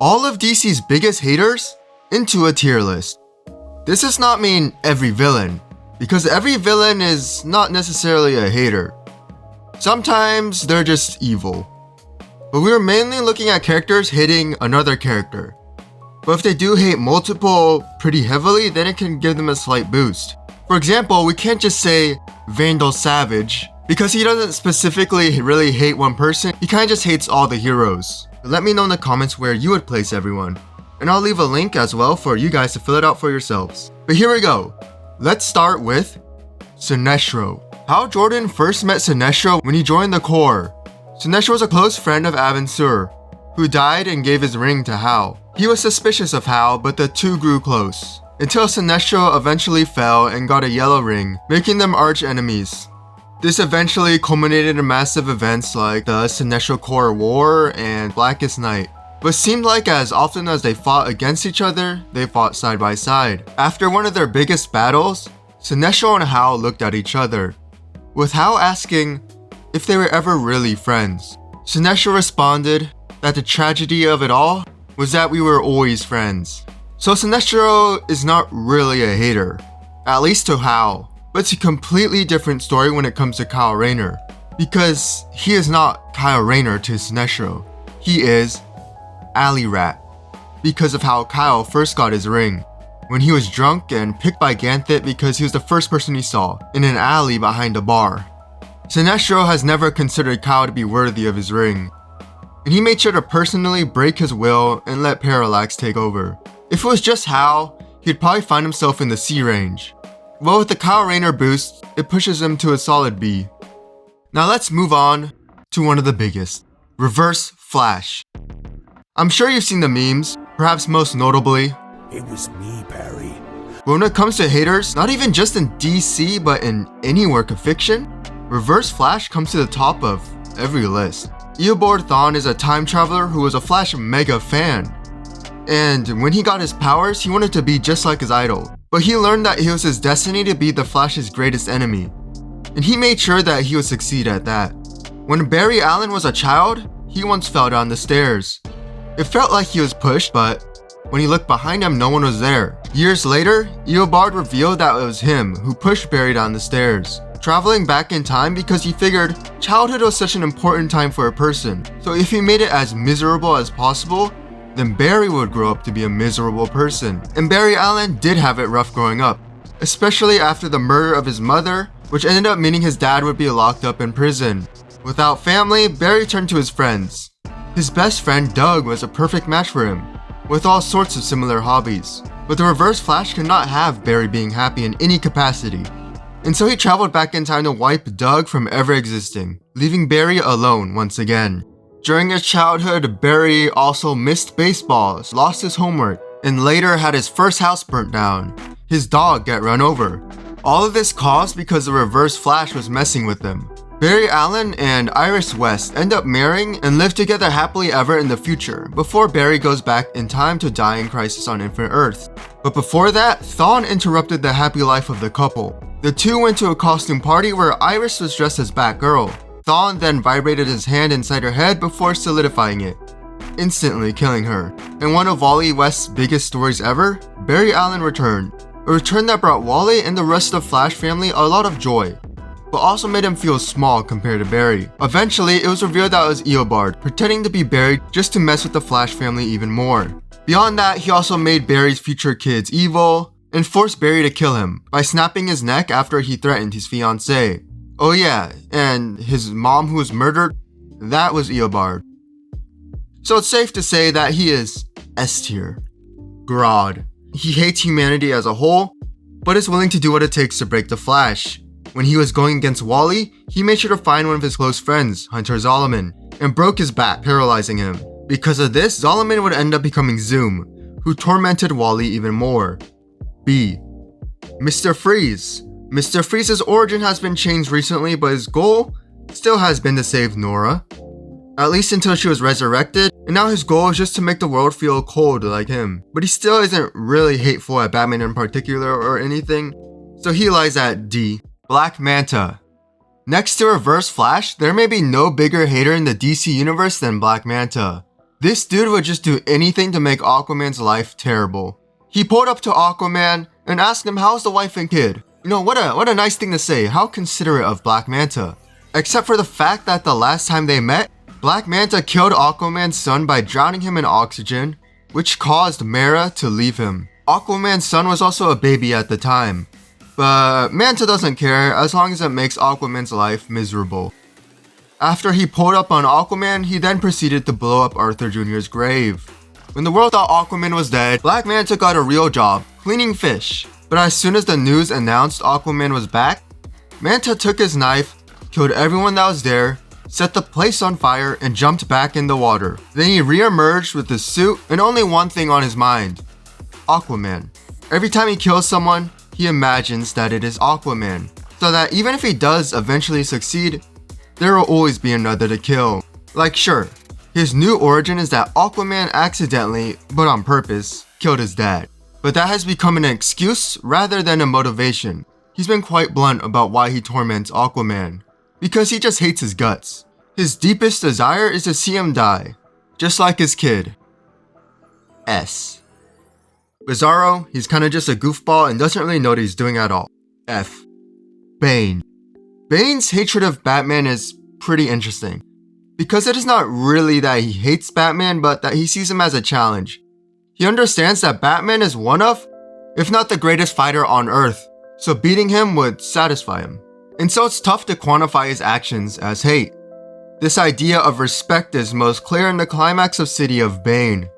all of DC's biggest haters into a tier list. This does not mean every villain, because every villain is not necessarily a hater. Sometimes they're just evil. But we were mainly looking at characters hating another character. But if they do hate multiple pretty heavily, then it can give them a slight boost. For example, we can't just say Vandal Savage, because he doesn't specifically really hate one person, he kinda just hates all the heroes. Let me know in the comments where you would place everyone, and I'll leave a link as well for you guys to fill it out for yourselves. But here we go. Let's start with Sinestro. Hal Jordan first met Sinestro when he joined the Corps. Sinestro was a close friend of Abin Sur, who died and gave his ring to Hal. He was suspicious of Hal, but the two grew close, until Sinestro eventually fell and got a yellow ring, making them arch enemies. This eventually culminated in massive events like the Sinestro Corps War and Blackest Night, but seemed like as often as they fought against each other, they fought side by side. After one of their biggest battles, Sinestro and Hal looked at each other, with Hal asking if they were ever really friends. Sinestro responded that the tragedy of it all was that we were always friends. So Sinestro is not really a hater, at least to Hal, but it's a completely different story when it comes to Kyle Rayner, because he is not Kyle Rayner to Sinestro, he is Alley Rat, because of how Kyle first got his ring, when he was drunk and picked by Ganthet because he was the first person he saw in an alley behind a bar. Sinestro has never considered Kyle to be worthy of his ring, and he made sure to personally break his will and let Parallax take over. If it was just Hal, he'd probably find himself in the C range. Well, with the Kyle Rayner boost, it pushes him to a solid B. Now let's move on to one of the biggest, Reverse Flash. I'm sure you've seen the memes, perhaps most notably, "It was me, Barry." but when it comes to haters, not even just in DC but in any work of fiction, Reverse Flash comes to the top of every list. Eobard Thawne is a time traveler who was a Flash mega fan, and when he got his powers, he wanted to be just like his idol. But he learned that it was his destiny to be the Flash's greatest enemy, and he made sure that he would succeed at that. When Barry Allen was a child, he once fell down the stairs. It felt like he was pushed, but when he looked behind him, no one was there. Years later, Eobard revealed that it was him who pushed Barry down the stairs, traveling back in time because he figured childhood was such an important time for a person, so if he made it as miserable as possible, then Barry would grow up to be a miserable person. And Barry Allen did have it rough growing up, especially after the murder of his mother, which ended up meaning his dad would be locked up in prison. Without family, Barry turned to his friends. His best friend Doug was a perfect match for him, with all sorts of similar hobbies. But the Reverse Flash could not have Barry being happy in any capacity, and so he traveled back in time to wipe Doug from ever existing, leaving Barry alone once again. During his childhood, Barry also missed baseballs, lost his homework, and later had his first house burnt down, his dog get run over. All of this caused because the Reverse Flash was messing with him. Barry Allen and Iris West end up marrying and live together happily ever in the future, before Barry goes back in time to die in Crisis on Infinite Earths. But before that, Thawne interrupted the happy life of the couple. The two went to a costume party where Iris was dressed as Batgirl. Thawne then vibrated his hand inside her head before solidifying it, instantly killing her. In one of Wally West's biggest stories ever, Barry Allen returned. A return that brought Wally and the rest of the Flash family a lot of joy, but also made him feel small compared to Barry. Eventually, it was revealed that it was Eobard, pretending to be Barry just to mess with the Flash family even more. Beyond that, he also made Barry's future kids evil, and forced Barry to kill him by snapping his neck after he threatened his fiancée. Oh yeah, and his mom who was murdered, that was Eobard. So it's safe to say that he is S tier. Grodd. He hates humanity as a whole, but is willing to do what it takes to break the Flash. When he was going against Wally, he made sure to find one of his close friends, Hunter Zolomon, and broke his back, paralyzing him. Because of this, Zolomon would end up becoming Zoom, who tormented Wally even more. B. Mr. Freeze. Mr. Freeze's origin has been changed recently, but his goal still has been to save Nora, at least until she was resurrected, and now his goal is just to make the world feel cold like him. But he still isn't really hateful at Batman in particular or anything, so he lies at D. Black Manta. Next to Reverse Flash, there may be no bigger hater in the DC universe than Black Manta. This dude would just do anything to make Aquaman's life terrible. He pulled up to Aquaman and asked him how's the wife and kid. You know, what a nice thing to say, how considerate of Black Manta. Except for the fact that the last time they met, Black Manta killed Aquaman's son by drowning him in oxygen, which caused Mera to leave him. Aquaman's son was also a baby at the time, but Manta doesn't care as long as it makes Aquaman's life miserable. After he pulled up on Aquaman, he then proceeded to blow up Arthur Jr.'s grave. When the world thought Aquaman was dead, Black Manta got a real job, cleaning fish. But as soon as the news announced Aquaman was back, Manta took his knife, killed everyone that was there, set the place on fire, and jumped back in the water. Then he re-emerged with his suit and only one thing on his mind: Aquaman. Every time he kills someone, he imagines that it is Aquaman, so that even if he does eventually succeed, there will always be another to kill. Like sure, his new origin is that Aquaman accidentally, but on purpose, killed his dad. But that has become an excuse rather than a motivation. He's been quite blunt about why he torments Aquaman. Because he just hates his guts. His deepest desire is to see him die, just like his kid. S. Bizarro, he's kinda just a goofball and doesn't really know what he's doing at all. F. Bane. Bane's hatred of Batman is pretty interesting. Because it is not really that he hates Batman, but that he sees him as a challenge. He understands that Batman is one of, if not the greatest fighter on Earth, so beating him would satisfy him. And so it's tough to quantify his actions as hate. This idea of respect is most clear in the climax of City of Bane.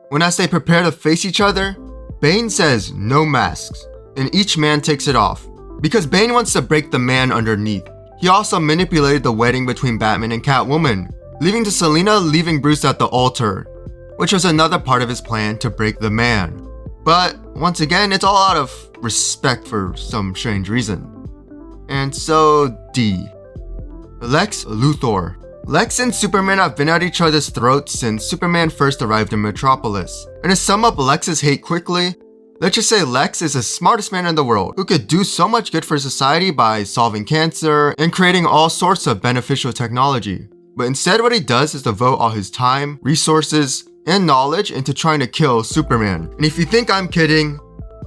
When as they prepare to face each other, Bane says no masks, and each man takes it off. Because Bane wants to break the man underneath. He also manipulated the wedding between Batman and Catwoman, leaving to Selina leaving Bruce at the altar, which was another part of his plan to break the man. But once again, it's all out of respect for some strange reason. And so D. Lex Luthor. Lex and Superman have been at each other's throats since Superman first arrived in Metropolis. And to sum up Lex's hate quickly, let's just say Lex is the smartest man in the world who could do so much good for society by solving cancer and creating all sorts of beneficial technology. But instead what he does is devote all his time, resources, and knowledge into trying to kill Superman. And if you think I'm kidding,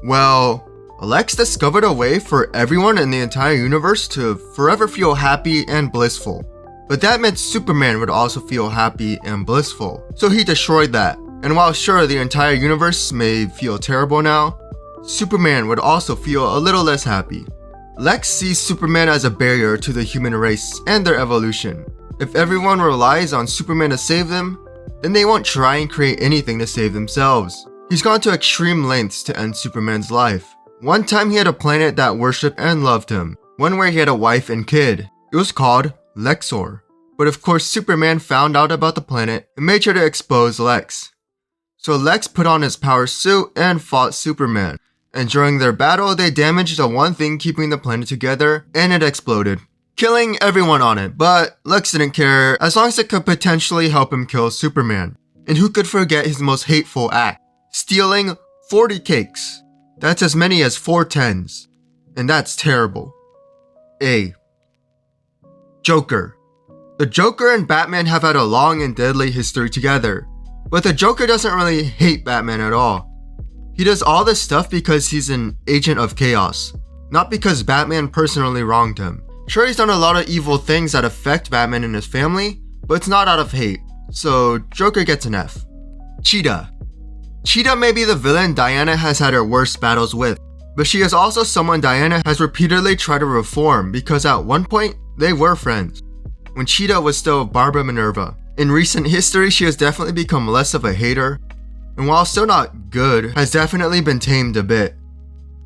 well, Lex discovered a way for everyone in the entire universe to forever feel happy and blissful. But that meant Superman would also feel happy and blissful. So he destroyed that. And while sure the entire universe may feel terrible now, Superman would also feel a little less happy. Lex sees Superman as a barrier to the human race and their evolution. If everyone relies on Superman to save them, then they won't try and create anything to save themselves. He's gone to extreme lengths to end Superman's life. One time he had a planet that worshipped and loved him, one where he had a wife and kid. It was called Lexor. But of course Superman found out about the planet and made sure to expose Lex. So Lex put on his power suit and fought Superman. And during their battle, they damaged the one thing keeping the planet together, and it exploded, killing everyone on it. But Lex didn't care as long as it could potentially help him kill Superman. And who could forget his most hateful act? Stealing 40 cakes. That's as many as 4 10s. And that's terrible. A. Joker. The Joker and Batman have had a long and deadly history together. But the Joker doesn't really hate Batman at all. He does all this stuff because he's an agent of chaos, not because Batman personally wronged him. Sure, he's done a lot of evil things that affect Batman and his family, but it's not out of hate, so Joker gets an F. Cheetah. Cheetah may be the villain Diana has had her worst battles with, but she is also someone Diana has repeatedly tried to reform because at one point, they were friends, when Cheetah was still Barbara Minerva. In recent history, she has definitely become less of a hater, and while still not good, has definitely been tamed a bit.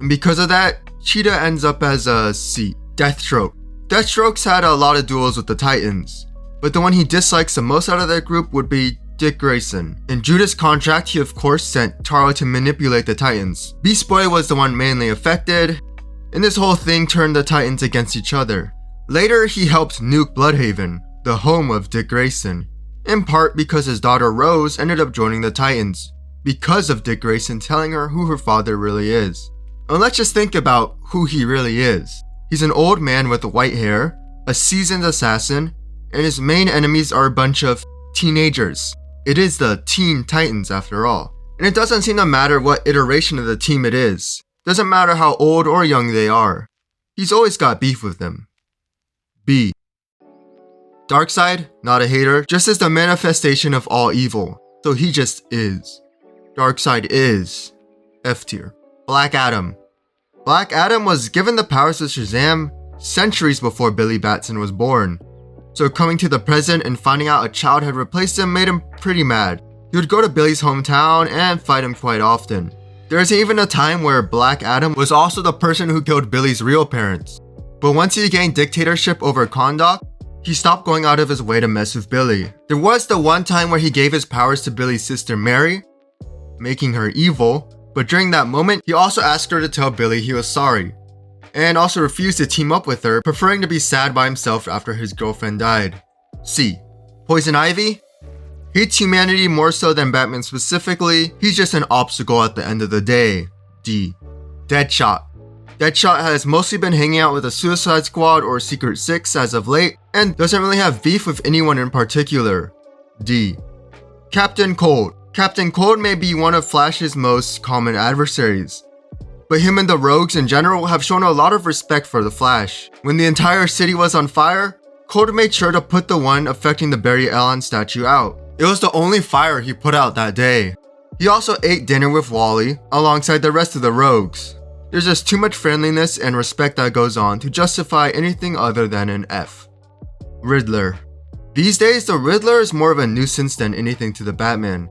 And because of that, Cheetah ends up as a C. Deathstroke. Deathstroke's had a lot of duels with the Titans, but the one he dislikes the most out of that group would be Dick Grayson. In Judas' contract, he of course sent Taro to manipulate the Titans. Beast Boy was the one mainly affected, and this whole thing turned the Titans against each other. Later, he helped nuke Bloodhaven, the home of Dick Grayson, in part because his daughter Rose ended up joining the Titans, because of Dick Grayson telling her who her father really is. And let's just think about who he really is. He's an old man with white hair, a seasoned assassin, and his main enemies are a bunch of teenagers. It is the Teen Titans after all. And it doesn't seem to matter what iteration of the team it is. Doesn't matter how old or young they are. He's always got beef with them. B. Darkseid, not a hater, just is the manifestation of all evil. So he just is. Darkseid is F tier. Black Adam. Black Adam was given the powers of Shazam centuries before Billy Batson was born. So coming to the present and finding out a child had replaced him made him pretty mad. He would go to Billy's hometown and fight him quite often. There is even a time where Black Adam was also the person who killed Billy's real parents. But once he gained dictatorship over Kahndaq, he stopped going out of his way to mess with Billy. There was the one time where he gave his powers to Billy's sister Mary, making her evil, but during that moment, he also asked her to tell Billy he was sorry, and also refused to team up with her, preferring to be sad by himself after his girlfriend died. C. Poison Ivy? Hates humanity more so than Batman specifically, he's just an obstacle at the end of the day. D. Deadshot. Deadshot has mostly been hanging out with the Suicide Squad or Secret Six as of late, and doesn't really have beef with anyone in particular. D. Captain Cold. Captain Cold may be one of Flash's most common adversaries, but him and the Rogues in general have shown a lot of respect for the Flash. When the entire city was on fire, Cold made sure to put the one affecting the Barry Allen statue out. It was the only fire he put out that day. He also ate dinner with Wally alongside the rest of the Rogues. There's just too much friendliness and respect that goes on to justify anything other than an F. Riddler. These days, the Riddler is more of a nuisance than anything to the Batman.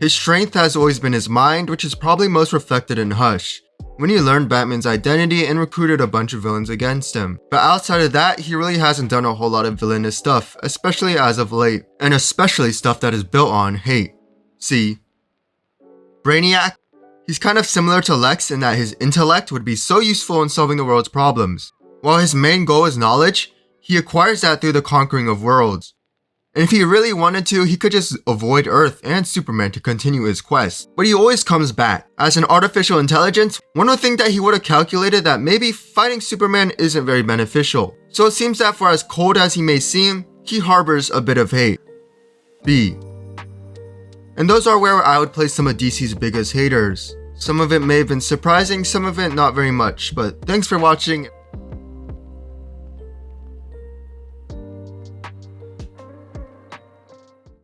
His strength has always been his mind, which is probably most reflected in Hush, when he learned Batman's identity and recruited a bunch of villains against him. But outside of that, he really hasn't done a whole lot of villainous stuff, especially as of late, and especially stuff that is built on hate. C. Brainiac. He's kind of similar to Lex in that his intellect would be so useful in solving the world's problems. While his main goal is knowledge, he acquires that through the conquering of worlds. And if he really wanted to, he could just avoid Earth and Superman to continue his quest. But he always comes back. As an artificial intelligence, one would think that he would have calculated that maybe fighting Superman isn't very beneficial. So it seems that for as cold as he may seem, he harbors a bit of hate. B. And those are where I would place some of DC's biggest haters. Some of it may have been surprising, some of it not very much, but thanks for watching.